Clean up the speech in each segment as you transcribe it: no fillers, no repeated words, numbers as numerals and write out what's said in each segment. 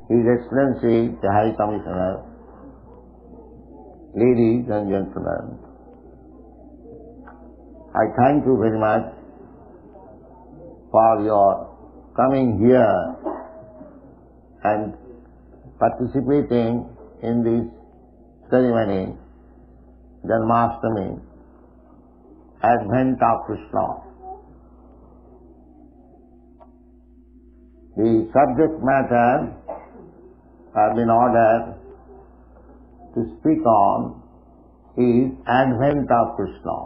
His Excellency, the High Commissioner, ladies and gentlemen, I thank you very much for your coming here and participating in this ceremony, Janmashtami, Advent of Krishna. The subject matter I've been ordered to speak on is Advent of Krishna.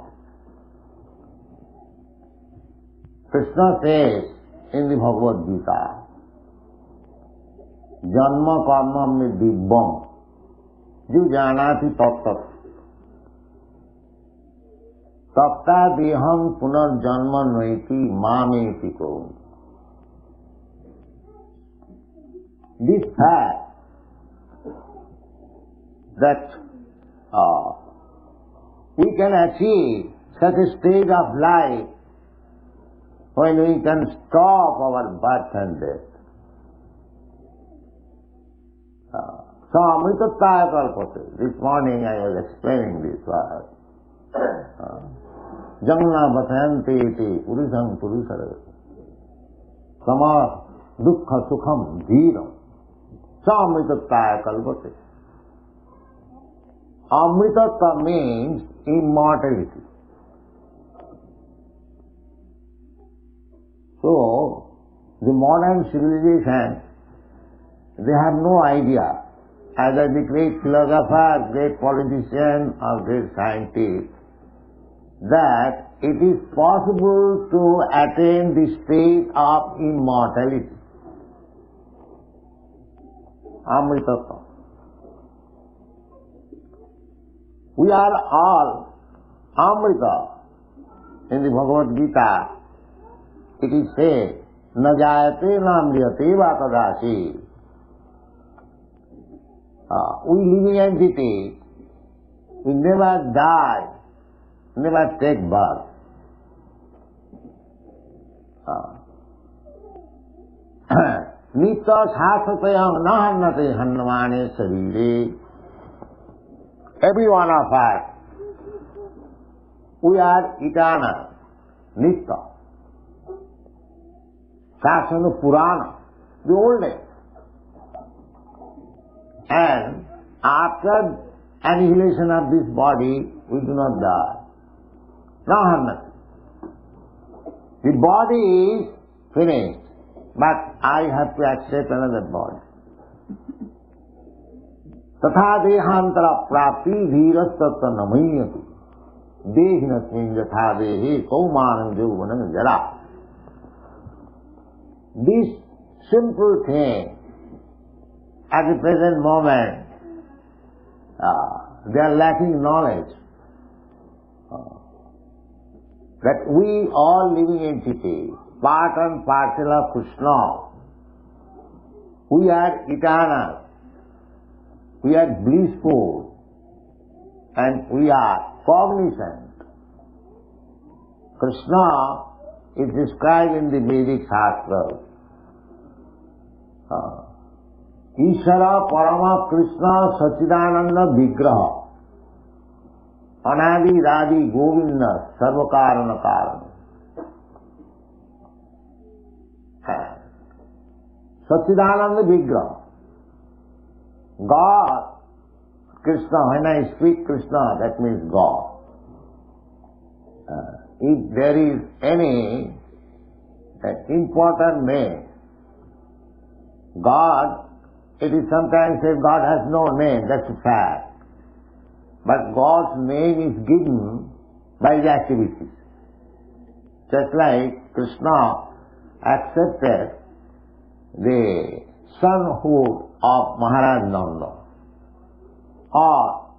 Krishna says in the Bhagavad-gītā, janma divyaṁ, jānāti tattvataḥ, tattvā dehaṁ punar naiti mameti kaunteya. This fact that we can achieve such a stage of life when we can stop our birth and death. Mṛtatvāya kalpate. This morning I was explaining this word. vyathayanty puruṣaṁ sama-duḥkha-sukhaṁ dhīraṁ mṛtatvāya kalpate. Amrita means immortality. So, the modern civilization, they have no idea, either the great philosopher, great politician or great scientist, that it is possible to attain the state of immortality. Amrita. We are all Amrita. In the Bhagavad-gītā, it is said, na jāyate na mṛtatvāya. We living entity, we never die, never take birth. Nitya shāsatayam nahanate hannamane sarire. Every one of us, we are eternal, nitya. Shasana Purana, the old days. And after annihilation of this body, we do not die. Nahanate. The body is finished, but I have to accept another body. Tattvā dehaṁ prapti dhīraṁ namīyati. Dehinasmin yatha dehi kaumanam yauvanam jara. This simple thing, at the present moment, they are lacking knowledge. That we all living entities, part and parcel of Krishna, we are eternal. We are blissful and we are cognizant. Krishna is described in the Vedic Shastra. Ishara Parama Krishna Sachidananda Vigraha Anadi Radi Govinda Sarvakaranā Karana. Sachidananda Vigraha. God, Krishna, when I speak Krishna, that means God. If there is any important name, God, it is sometimes said God has no name, that's a fact. But God's name is given by the activities. Just like Krishna accepted the sonhood of Maharaj Nanda, or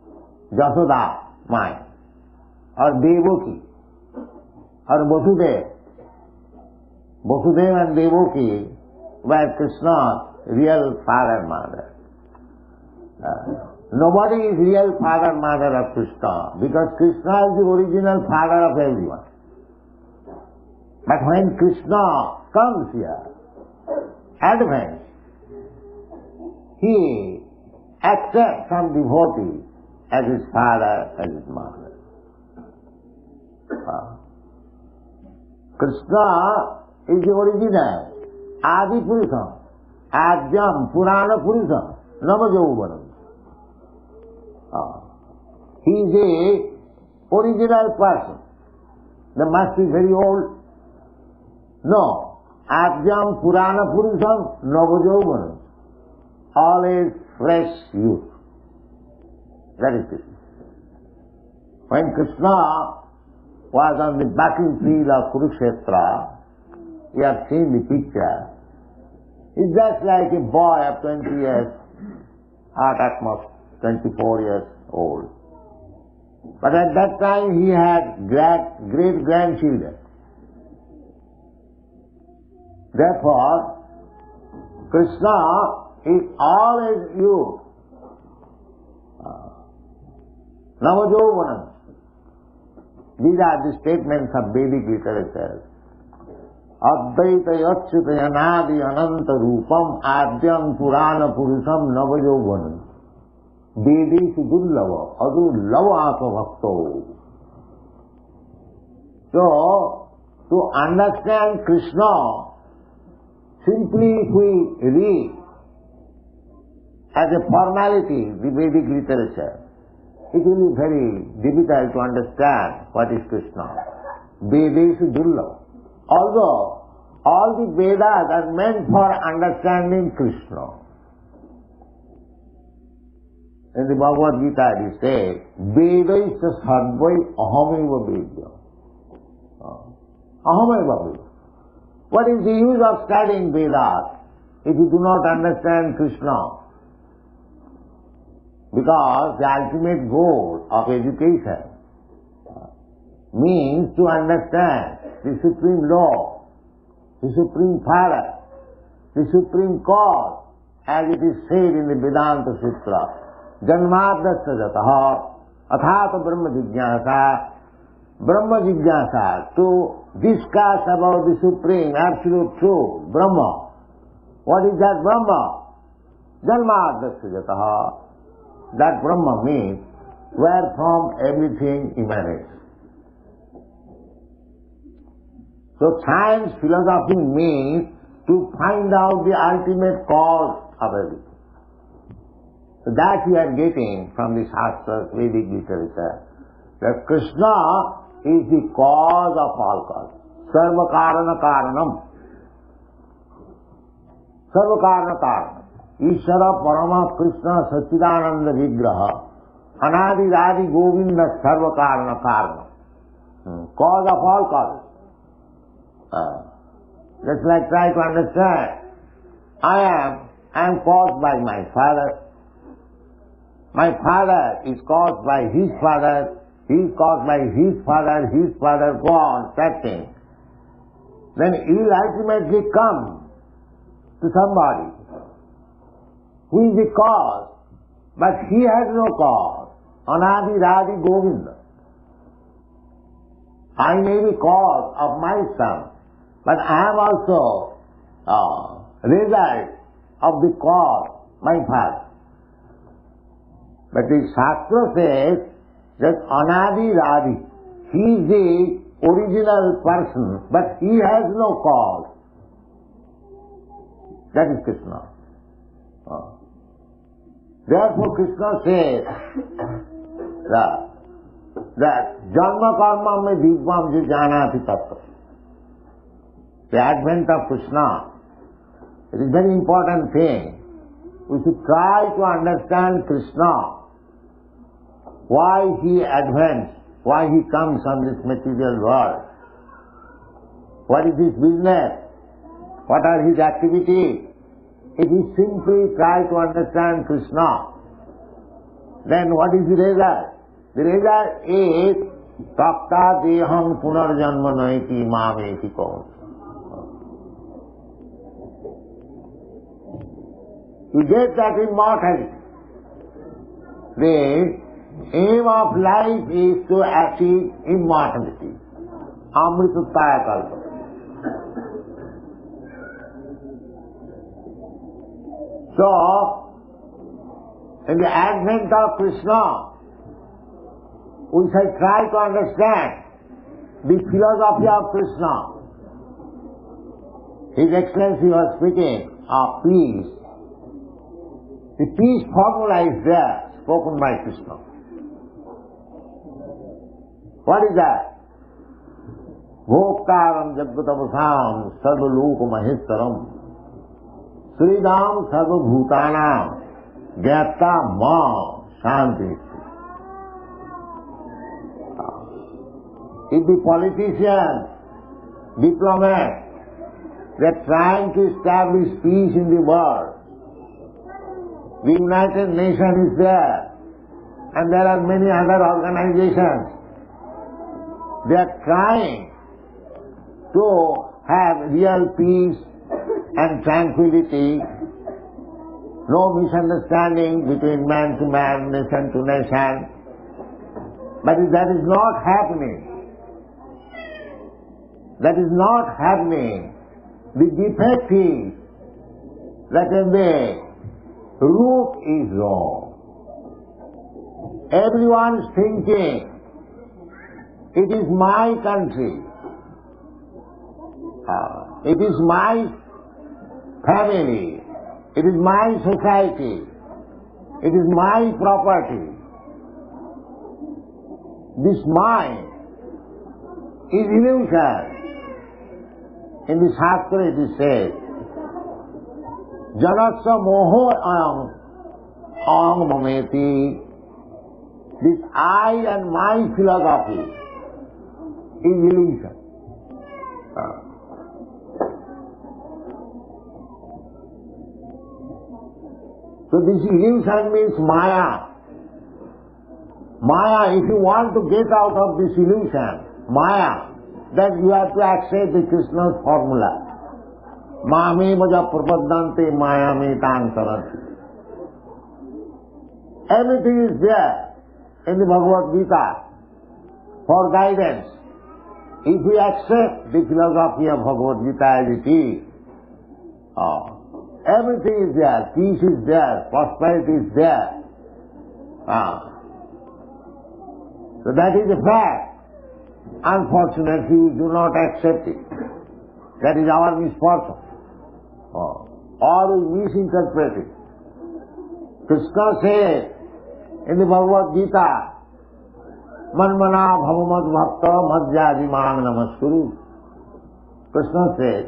Jasoda, mine, or Devaki, or Vasudeva. Vasudeva and Devaki were Krishna's real father and mother. Nobody is real father and mother of Krishna, because Krishna is the original father of everyone. But when Krishna comes here, advanced, he accepts some devotee as his father, as his mother. Krishna is the original, Adi Puruṣaṁ, Adyam Purana Puruṣaṁ, Navajauvanam. He is the original person. They must be very old. No. Adyam Purana Puruṣaṁ, Navajauvanam. Always fresh youth. That is Krishna. When Krishna was on the battlefield of Kurukshetra, you have seen the picture. He's just like a boy of 20 years, or at most 24 years old. But at that time he had great-grandchildren. Therefore, Krishna is always youth. Navajauvanam. These are the statements of Vedic literature. Advaita yachyuta yanadi ananta rupam adyam purana puruṣaṁ navajauvanam. Vedeshu dullava adu lavāsa bhakto. So, to understand Krishna, simply if we read as a formality the Vedic literature, it will be very difficult to understand what is Krishna. Vedeshu dullava. Although all the Vedas are meant for understanding Krishna. In the Bhagavad-gītā it says, Vedaisya sarvai ahameva vedyam. Ahameva vedyam. What is the use of studying Vedas if you do not understand Krishna? Because the ultimate goal of education means to understand the supreme law, the supreme Father, the supreme cause, as it is said in the Vedanta Sutra. Janmashtami athāta Brahma jigyasa, to discuss about the supreme, absolute truth, Brahma. What is that Brahma? Janmashtami. That Brahma means wherefrom everything emanates. So science, philosophy means to find out the ultimate cause of everything. So that we are getting from the Shastras, Vedic literature, that Krishna is the cause of all causes. Sarva-karana-karanam. Sarva-karana-karanam. Ishvara Parama Krishna Satchidananda Vigraha Anadi Radi Govinda Sarva Karana Karana. Cause of all causes. Just like try to understand. I am caused by my father. My father is caused by his father. He is caused by his father, go on, searching. Then he will ultimately come to somebody who is the cause, but he has no cause. Anadi Radi Govinda. I may be cause of my son, but I am also result of the cause, my father. But the Shastra says that Anadi Radi, he is the original person, but he has no cause. That is Krishna. Therefore Krishna says that janma karma mein divyaṁ jānāti tattvā. The advent of Krishna, it is a very important thing. We should try to understand Krishna, why he advents, why he comes on this material world. What is his business? What are his activities? If we simply try to understand Krishna, then what is the result? The result is tattvataḥ dehaṁ punar janma naiti mameti kaunteya. You get that immortality. The aim of life is to achieve immortality. Mṛtatvāya kalpate. So, In the advent of Krishna, we shall try to understand the philosophy of Krishna. His Excellency was speaking of peace. The peace formula is there, spoken by Krishna. What is that? Bhoktāram jagatavasaṁ sarvaloka maheshwaram Sridham sarvabhūtānaṁ gyātā ma shanti. If the politicians, diplomats, they are trying to establish peace in the world, the United Nations is there, and there are many other organizations. They are trying to have real peace and tranquility, no misunderstanding between man to man, nation to nation. But that is not happening. That is not happening. The defect is that the root is wrong. Everyone is thinking, it is my country, it is my family, it is my society, it is my property. This mind is illusion. In the Shastra it is said, janasya moho ayam mameti. This I and my philosophy is illusion. So this illusion means maya. Maya, if you want to get out of this illusion, maya, then you have to accept the Krishna's formula. Mame maja prapadante maya me tan taranti. Everything is there in the Bhagavad-gītā for guidance. If we accept the philosophy of Bhagavad-gītā as it is, everything is there, peace is there, prosperity is there. So that is a fact. Unfortunately, we do not accept it. That is our misfortune. Or we misinterpret it. Krishna says in the Bhagavad-gītā, manmana bhavamad bhakta madhyadi maṅ namaskuru. Krishna says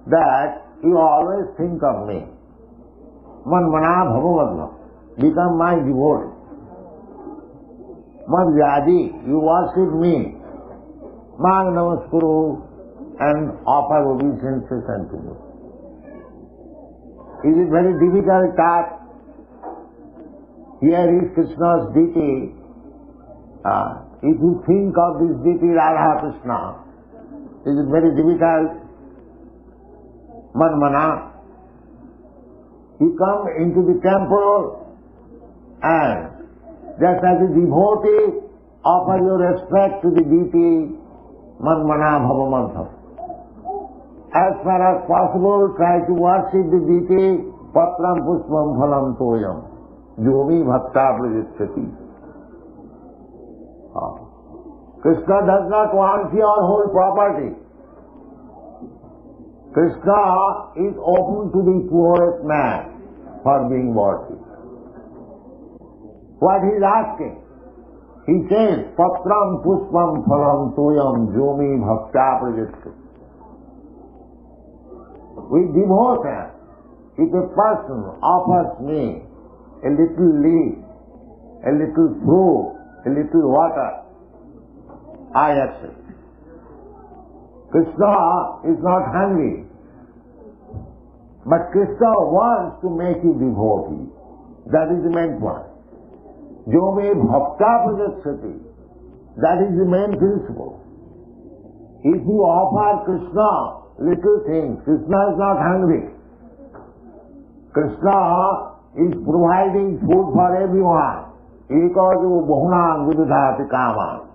that you always think of me. Manmana bhavamad bhakta. Become my devotee. Madhyadi, you worship me. Maṅ namaskuru, and offer obeisances unto me. Is it very difficult task? Here is Krishna's deity. If you think of this deity Radha Krishna, is it very difficult? Manmana. You come into the temple and just as a devotee, offer your respect to the deity, manmana bhavamadha. As far as possible, try to worship the deity, patram puspam phalam toyam, yomi bhakta prajacchati. Krishna does not want your whole property. Krishna is open to the poorest man for being worshipped. What he is asking? He says, patram puspam phalam toyam yomi bhakta prajacchati. With devotion, if a person offers me a little leaf, a little fruit, a little water, I accept. Krishna is not hungry, but Krishna wants to make you devotee. That is the main point. Yomi bhakta prajacchati. That is the main principle. If you offer Krishna little things, Krishna is not hungry. Krishna is providing food for everyone. Ekajo bahunam vidudhati kama.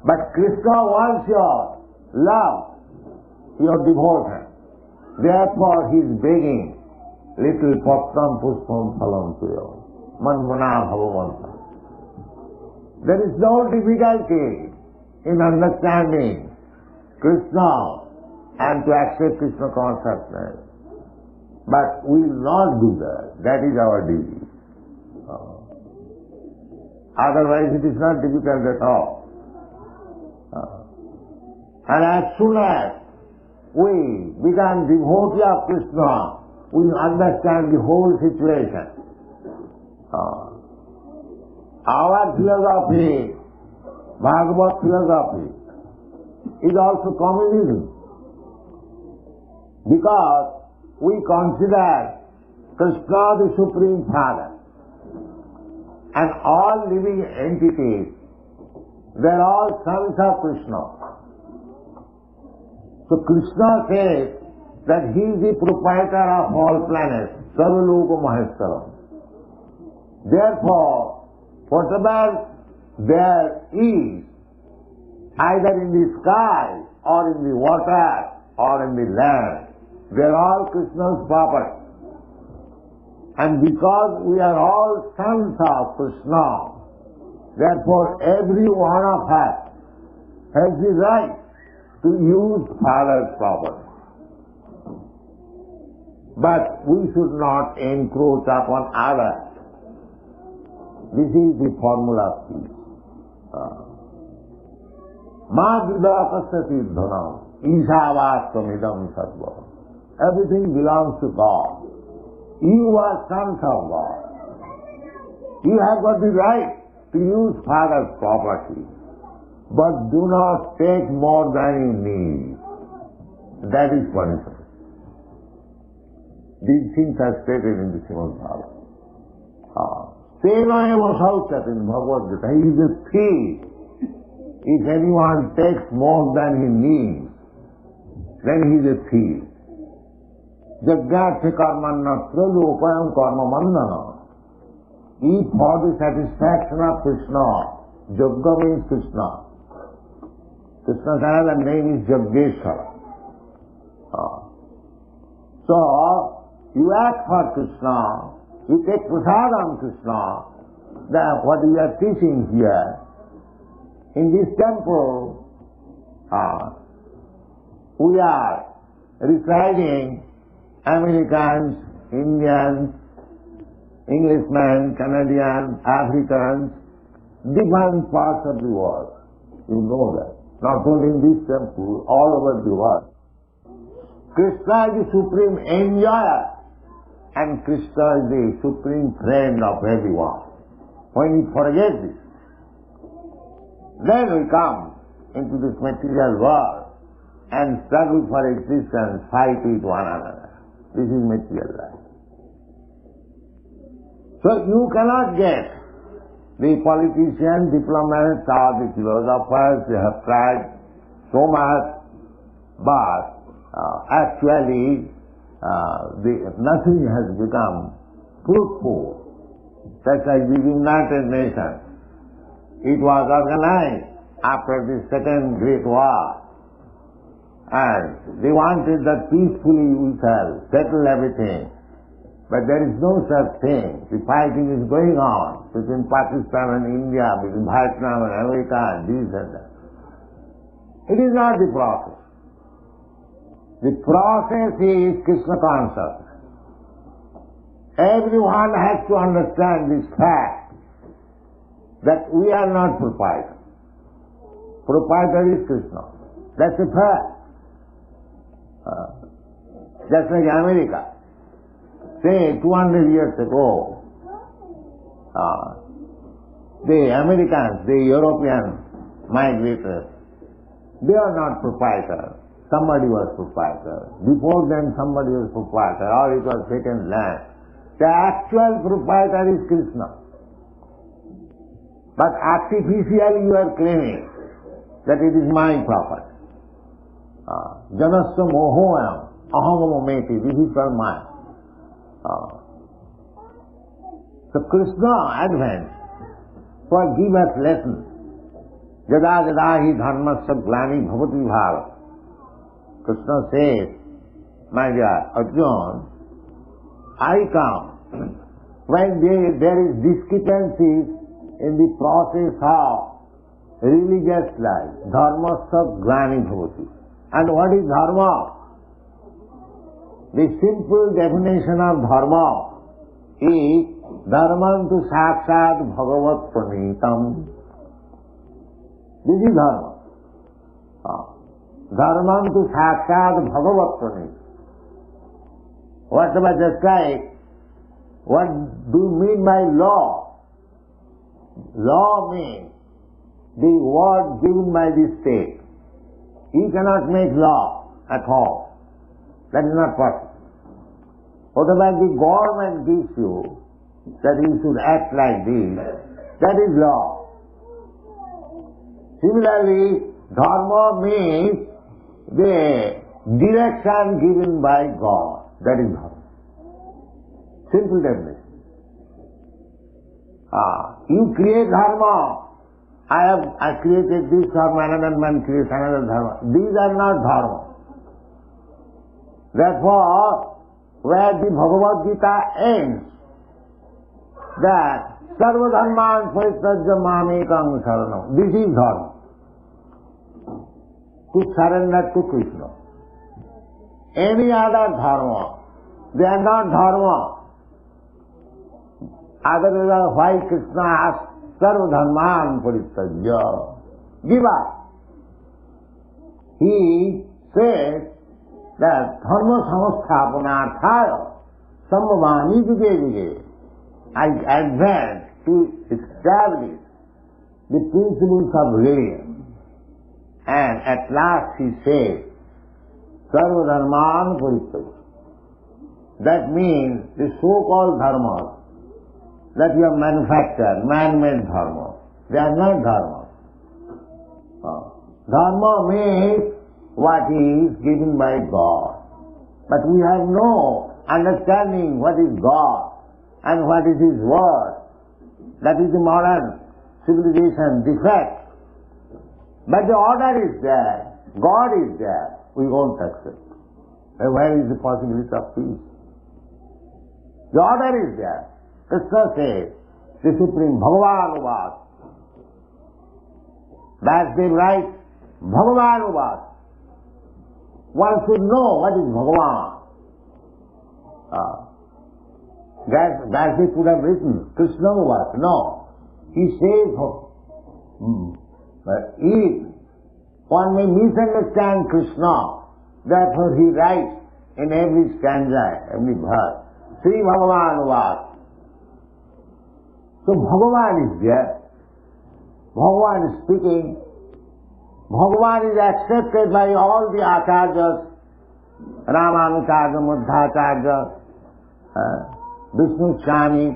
But Krishna wants your love, your devotion. Therefore he is begging, little pattam puspam phalam tuyo, manmana bhavamanta. There is no difficulty in understanding Krishna and to accept Krishna consciousness. But we will not do that. That is our duty. Otherwise it is not difficult at all. And as soon as we become devotee of Krishna, we understand the whole situation. Our philosophy, Bhagavad philosophy, is also communism. Because we consider Krishna the Supreme Father. And all living entities, they are all sons of Krishna. So Krishna says that he is the proprietor of all planets, sarvaloka maheshwaram. Therefore, whatever there is, either in the sky or in the water or in the land, they are all Krishna's property. And because we are all sons of Krishna, therefore every one of us has the right to use Father's property. But we should not encroach upon others. This is the formula of peace. Ma-vidākasya dhānaṁ īśāvāstamidam sarvam. Everything belongs to God. You are sons of God. You have got the right to use Father's property. But do not take more than you need. That is punishment. These things are stated in the Srimad Bhagavatam. Seva Shaukat in Bhagavad-gītā. He is a thief. If anyone takes more than he needs, then he is a thief. Jagyāti karmanna tralokayam karma mandana. If for the satisfaction of Krishna, Yajna means Krishna. Krishna's another name is Jagneshwara. So, you act for Krishna, you take prasadam Krishna, then what we are teaching here, in this temple, we are reciting Americans, Indians, Englishmen, Canadians, Africans, different parts of the world. You know that. Not only in this temple, all over the world. Krishna is the supreme enjoyer and Krishna is the supreme friend of everyone. When we forget this, then we come into this material world and struggle for existence, fight with one another. This is material life. So you cannot get the politicians, diplomats, or the philosophers, they have tried so much, but actually nothing has become fruitful. Such as the United Nations. It was organized after the Second Great War, and they wanted that peacefully we shall settle everything. But there is no such thing. The fighting is going on between Pakistan and India, between Vietnam and America and this and that. It is not the process. The process is Krishna consciousness. Everyone has to understand this fact that we are not proprietor. Proprietor is Krishna. That's a fact. Just like America. Say 200 years ago, the Americans, the European migrators, they are not proprietor. Somebody was proprietor. Before them somebody was proprietor, or it was second land. The actual proprietor is Krishna. But artificially you are claiming that it is my property. Janasya mohoyam aham meti. This is all mine. So Krishna advanced for give us lessons. Jada jada hi dharmasya glani bhavati bhava. Krishna says, my dear Arjuna, I come when there is discrepancy in the process of religious life. Dharmasya glani bhavati. And what is dharma? The simple definition of dharma is dharmam tu sakshat bhagavat pranitam. This is dharma. Dharmam tu sakshat bhagavat pranitam. What about just like, what do you mean by law? Law means the word given by the state. You cannot make law at all. That is not possible. What about the government gives you that you should act like this? That is law. Similarly, dharma means the direction given by God. That is dharma. Simple definition. You create dharma. I created this dharma, another man creates another dharma. These are not dharma. Therefore, where the Bhagavad-gītā ends, that sarva dharman paristajya mamekam saranam. This is dharma. To surrender to Krishna. Any other dharma, they are not dharma. Otherwise, why Krishna asks, sarva dharman paristajya, give up. He says that dharma samasthapanarthaya samavani vijay. I advance to establish the principles of religion. And at last he says, sarva dharman paristajya. That means the so-called dharmas that you have manufactured, man-made dharma, they are not dharma. Dharma means what is given by God. But we have no understanding what is God and what is His word. That is the modern civilization defect. But the order is there, God is there, we won't accept. Where is the possibility of peace? The order is there. Krishna says, the Supreme Bhagavan Uvad. Vasudev writes, Bhagavan Uvad. One should know what is Bhagavan. Vasudev could have written, Krishna Uvad. No. He says, if one may misunderstand Krishna, therefore he writes in every stanza, every verse, Sri Bhagavan Uvad. So Bhagavan is there. Bhagavan is speaking. Bhagavan is accepted by all the acharyas, Rāmānuśārya, Madhvācārya, Vishnu Swami,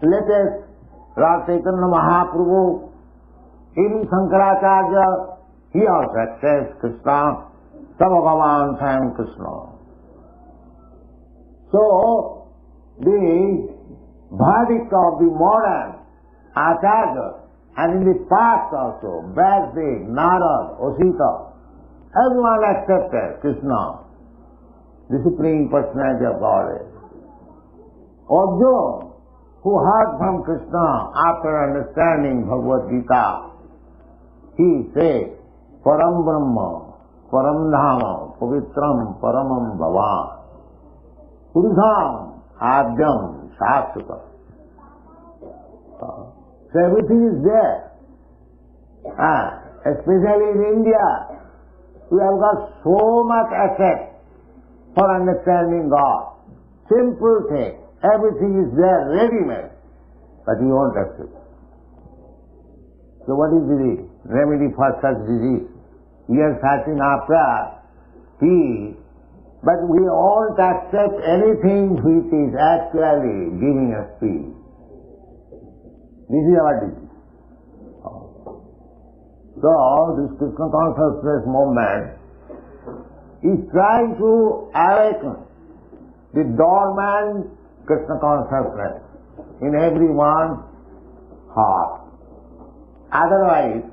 latest Lord Chaitanya Mahaprabhu, even Shankaracharya, he also accepts Krishna, Bhagavan Swayam Krishna. So, the verdict of the modern acharyas, and in the past also, Vasudev, Narad, Osita, everyone accepted Krishna, the Supreme Personality of Godhead. Arjuna, who heard from Krishna after understanding Bhagavad-gītā, he said, Param Brahma, Param Dhama, Pavitram, Paramam Bhavan, puruṣaṁ, ādyam, shāsvatam. So everything is there. Especially in India, we have got so much asset for understanding God. Simple thing. Everything is there, ready-made. But you won't accept. So what is the remedy for such disease? We are searching after peace, but we won't accept anything which is actually giving us peace. This is our disease. So, this Krishna consciousness movement is trying to awaken the dormant Krishna consciousness in everyone's heart. Otherwise,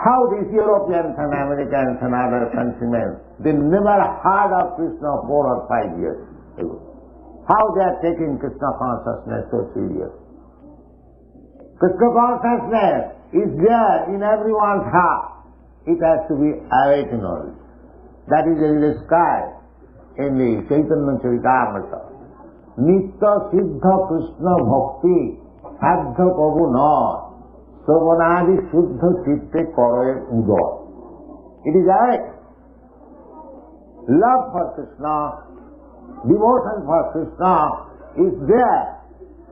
how these Europeans and Americans and other countrymen, they never heard of Krishna 4 or 5 years. How they are taking Krishna consciousness so serious. Krishna consciousness is there in everyone's heart. It has to be awakened. That is described in the Chaitanya Charitamrita. Nitya siddha Krishna bhakti sadhya kavu na savanadi shuddha chitte karaye uda. It is awake. Love for Krishna, devotion for Krishna is there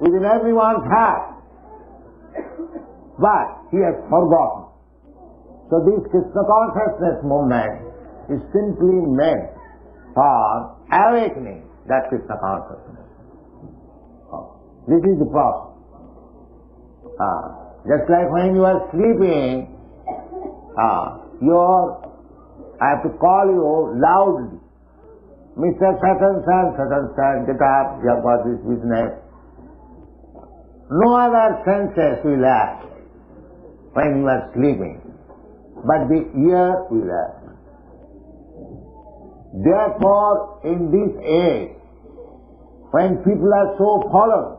within everyone's heart. But he has forgotten. So this Krishna consciousness movement is simply meant for awakening that Krishna consciousness. This is the process. Just like when you are sleeping, I have to call you loudly. Mr. Satan, get up, you have got this business. No other senses will act when you are sleeping, but the ear will act. Therefore, in this age, when people are so fallen,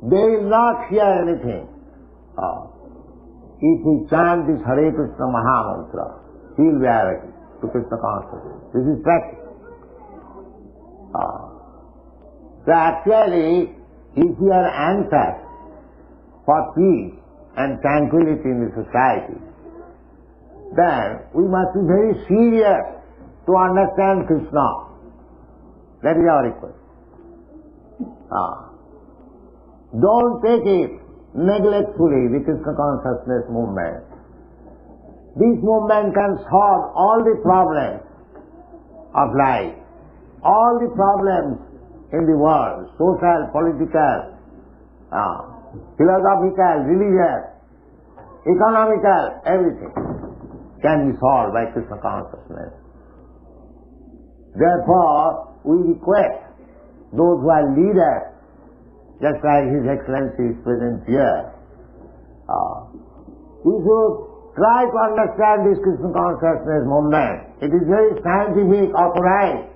they will not hear anything. If we chant this Hare Krishna Maha Mantra, he will be awakened to Krishna consciousness. This is practice. So actually, if we are anxious for peace and tranquility in the society, then we must be very serious to understand Krishna. That is our request. Don't take it neglectfully, the Krishna consciousness movement. This movement can solve all the problems of life, all the problems in the world, social, political, philosophical, religious, economical, everything can be solved by Krishna consciousness. Therefore, we request those who are leaders, just like His Excellency is present here, we should try to understand this Krishna consciousness movement. It is very scientific, authorized.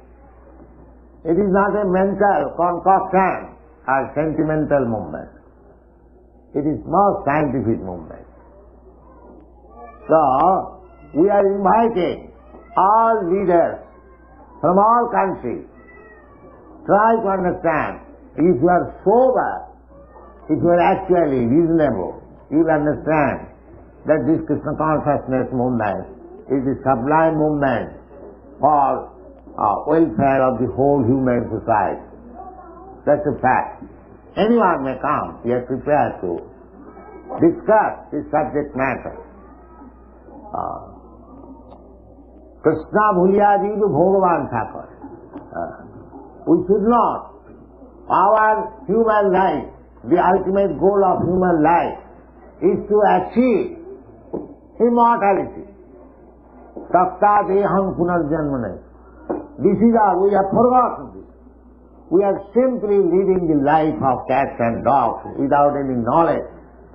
It is not a mental concoction or sentimental movement. It is more scientific movement. So, we are inviting all leaders from all countries. Try to understand. If you are sober, if you are actually reasonable, you will understand that this Krishna consciousness movement is a sublime movement for welfare of the whole human society. That's a fact. Anyone may come, we are prepared to discuss this subject matter. Krishna bhulyadiv bhagavan thakar. We should not. Our human life, the ultimate goal of human life is to achieve immortality. Tattvataḥ dehaṁ punar janma. This is our, we have forgotten this. We are simply living the life of cats and dogs without any knowledge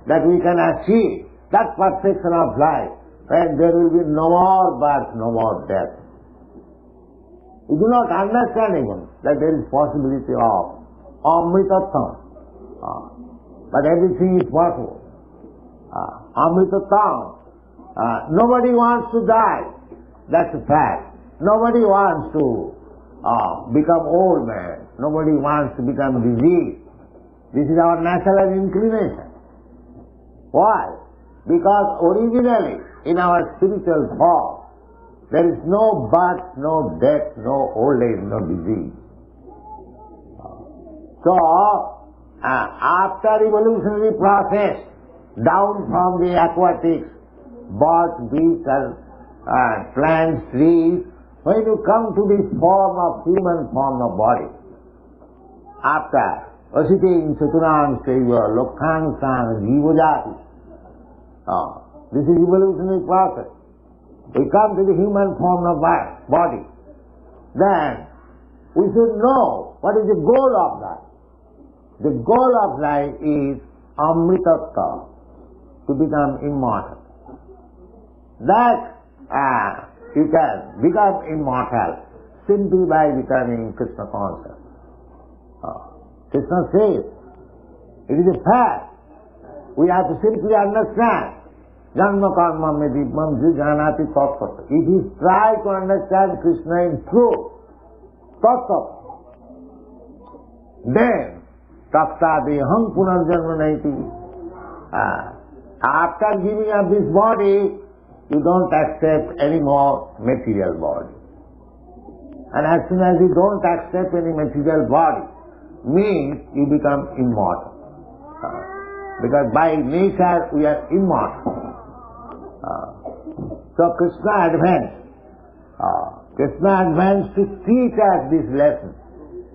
that we can achieve that perfection of life when there will be no more birth, no more death. We do not understand even that there is possibility of mṛtatvāya. But everything is possible. Mṛtatvāya. Nobody wants to die. That's a fact. Nobody wants to become old man. Nobody wants to become diseased. This is our natural inclination. Why? Because originally in our spiritual form there is no birth, no death, no old age, no disease. So after evolutionary process, down from the aquatics, birds, beasts, plants, trees, when you come to this form of human form of body, after asiting chaturang seva lokkhaṁ sang jivajati, this is evolutionary process. We come to the human form of body. Then we should know what is the goal of life. The goal of life is amritattva, to become immortal. That you can become immortal simply by becoming Krishna conscious. Krishna says, it is a fact. We have to simply understand. Janma karma me divyaṁ jānāti tattvataḥ. If you try to understand Krishna in truth, tattvataḥ, then dehaṁ punar naiti. After giving up this body, you don't accept any more material body. And as soon as you don't accept any material body, means you become immortal. Because by nature we are immortal. So Krishna advanced to teach us this lesson,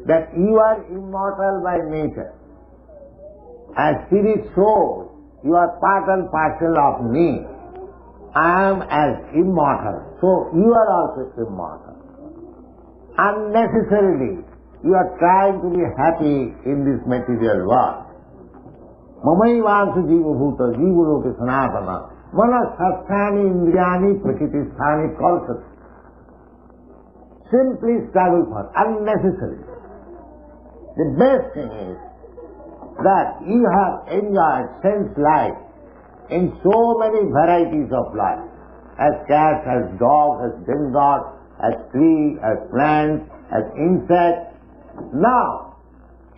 that you are immortal by nature. As spirit soul, you are part and parcel of me. I am as immortal, so you are also immortal. Unnecessarily, you are trying to be happy in this material world. Mamaivansu jiva bhuta jiva loke sanatana manasasthani indriyani prakritisthani kalpate. Simply struggle for unnecessary. The best thing is that you have enjoyed sense life in so many varieties of life, as cats, as dogs, as demigods, as trees, as plants, as insects. Now,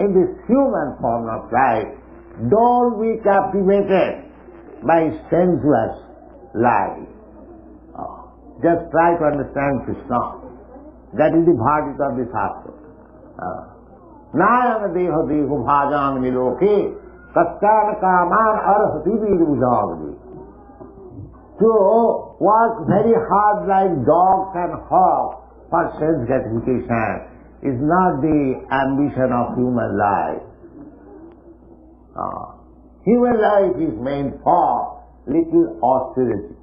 in this human form of life, don't be captivated by sensuous life. Just try to understand Krishna. That is the bhagavad of the Shastra. Nayana deha deho bhajamini loke kasyana kaman arhati virujagade. To work very hard like dogs and hogs for sense gratification is not the ambition of human life. Human life is meant for little austerity.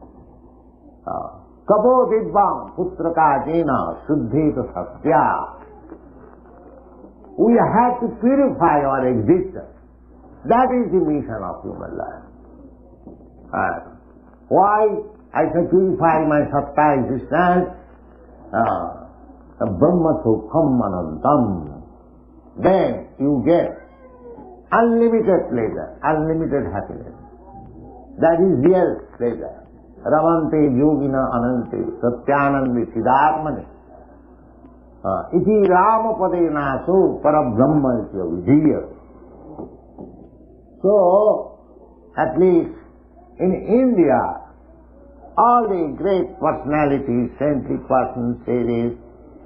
Kapo divyaṁ putraka suddheta satya. We have to purify our existence. That is the mission of human life. Why I shall purify my sattva existence? Brahma-sukhaṁ anantam. Then you get unlimited pleasure, unlimited happiness. That is real pleasure. Ramante yogina anante satyanandi siddharmane. Iti ramapade naso parabrahma itya vidhiya. So, at least in India, all the great personalities, saintly persons, sages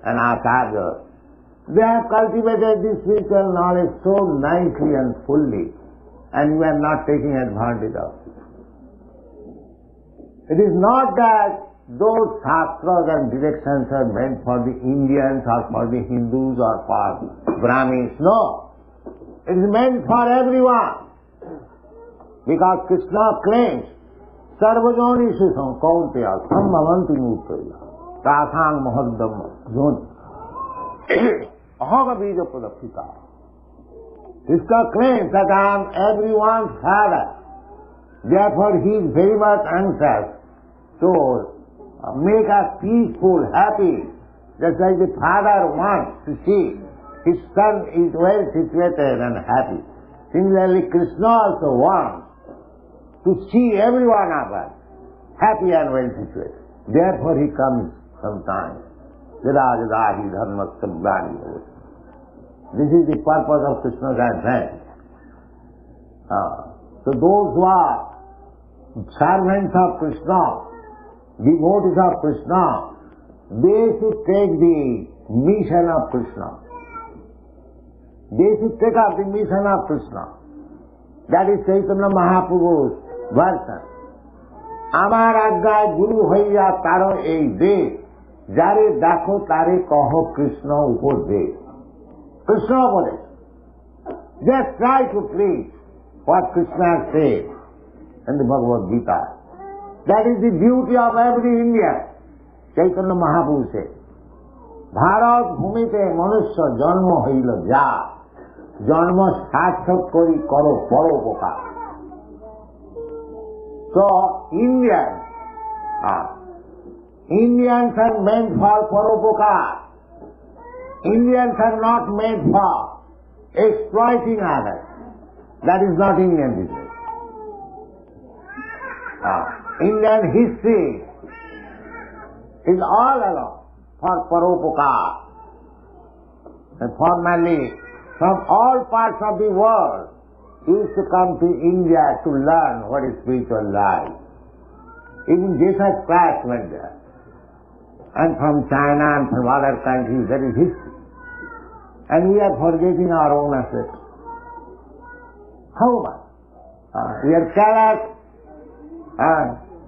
and acharyas, they have cultivated this spiritual knowledge so nicely and fully, and we are not taking advantage of it. It is not that those shastras and directions are meant for the Indians or for the Hindus or for Brahmins. No. It is meant for everyone. Because Krishna claims, sarvajonishu kaunteya sammavanti mṛtatvāya tāsaṁ mahaddam joni ahoga bija pradapita. Krishna claims that I am everyone's father. Therefore he is very much anxious to make us peaceful, happy, just like the father wants to see his son is well situated and happy. Similarly, Krishna also wants to see every one of us happy and well situated. Therefore he comes sometimes. Janmashtami. This is the purpose of Krishna's advent. So those who are servants of Krishna, devotees of Krishna, they should take the mission of Krishna. They should take up the mission of Krishna. That is Chaitanya Mahaprabhu's version. Amar ajñāয় গুরু হইয়া তার এই দেশ, যারে দেখো তারে কহ কৃষ্ণ উপদেশ. Krishna উপদেশ. Just try to preach what Krishna said in the Bhagavad-gītā. That is the beauty of every Indian. Chaitanya Mahaprabhu said, Bharat ভূমিতে মনুষ্য জন্ম হইল যা, জন্ম সার্থক করি করো পরোপকার. So Indians are meant for paropokar. Indians are not made for exploiting others. That is not Indian business. Indian history is all along for paropakara. And formerly, from all parts of the world, used to come to India to learn what is spiritual life. Even Jesus Christ went there. And from China and from other countries, there is history. And we are forgetting our own assets. How much? We are careless.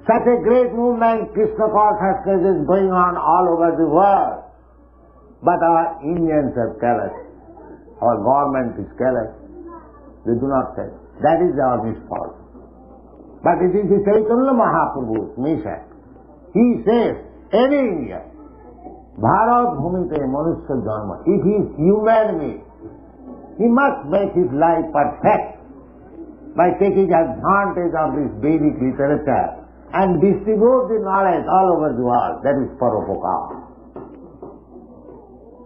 Such a great movement, Krishna consciousness is going on all over the world. But our Indians are careless. Our government is careless. They do not say. That is our misfortune. But it is the Chaitanya Mahaprabhu's mission. He says, any Indian, Bharat Bhumite Manusya Janma, if he is human being, he must make his life perfect by taking advantage of this Vedic literature and distribute the knowledge all over the world. That is paropakara.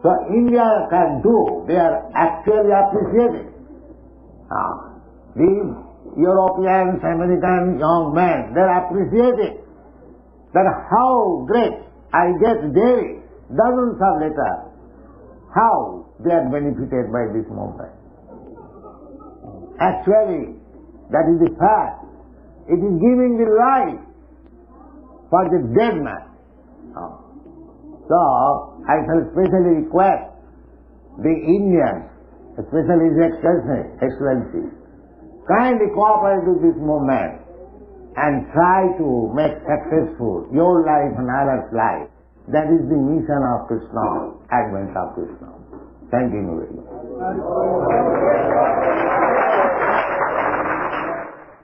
So India can do, they are actually appreciating. These Europeans, American young men, they are appreciating that how great I get daily dozens of letters, how they are benefited by this movement. Actually, that is the fact. It is giving the life for the dead man. So, I shall specially request the Indians, especially His Excellency, kindly cooperate with this movement and try to make successful your life and others' life. That is the mission of Krishna, advent of Krishna. Thank you very much.